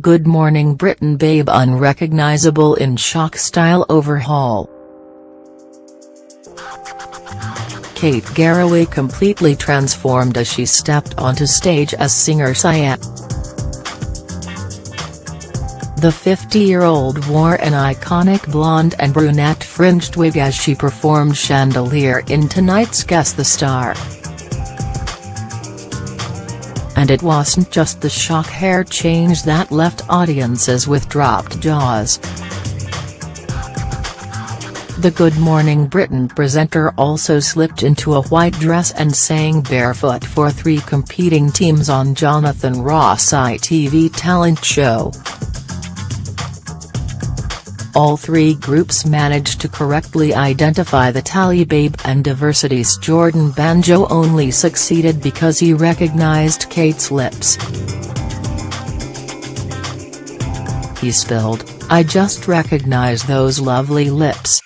Good Morning Britain babe unrecognizable in shock style overhaul. Kate Garraway completely transformed as she stepped onto stage as singer Sia. The 50-year-old wore an iconic blonde and brunette fringed wig as she performed Chandelier in tonight's Guess the Star. And it wasn't just the shock hair change that left audiences with dropped jaws. The Good Morning Britain presenter also slipped into a white dress and sang barefoot for 3 competing teams on Jonathan Ross' ITV talent show. All 3 groups managed to correctly identify the tally babe, and Diversity's Jordan Banjo only succeeded because he recognized Kate's lips. He spilled, "I just recognize those lovely lips.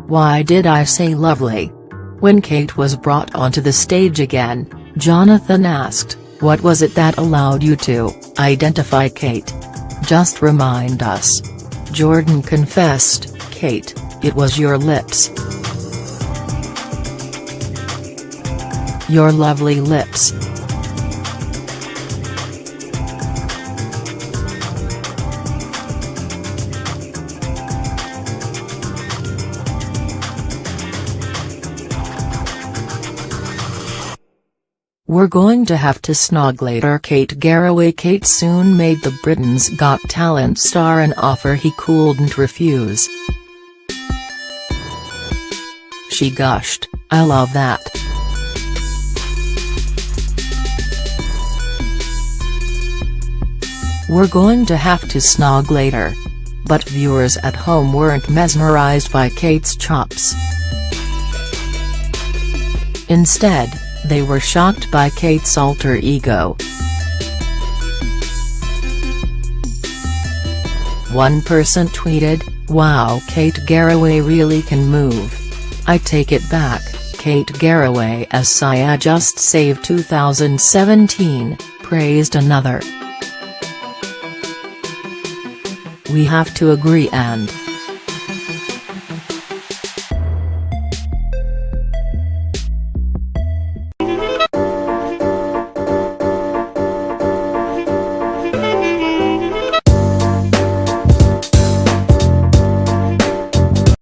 Why did I say lovely?" When Kate was brought onto the stage again, Jonathan asked, "What was it that allowed you to identify Kate? Just remind us." Jordan confessed, "Kate, it was your lips. Your lovely lips." "We're going to have to snog later." Kate Garraway. Kate soon made the Britain's Got Talent star an offer he couldn't refuse. She gushed, "I love that. We're going to have to snog later." But viewers at home weren't mesmerized by Kate's chops. Instead, they were shocked by Kate's alter ego. One person tweeted, "Wow, Kate Garraway really can move. I take it back, Kate Garraway as Sia just saved 2017, praised another. We have to agree and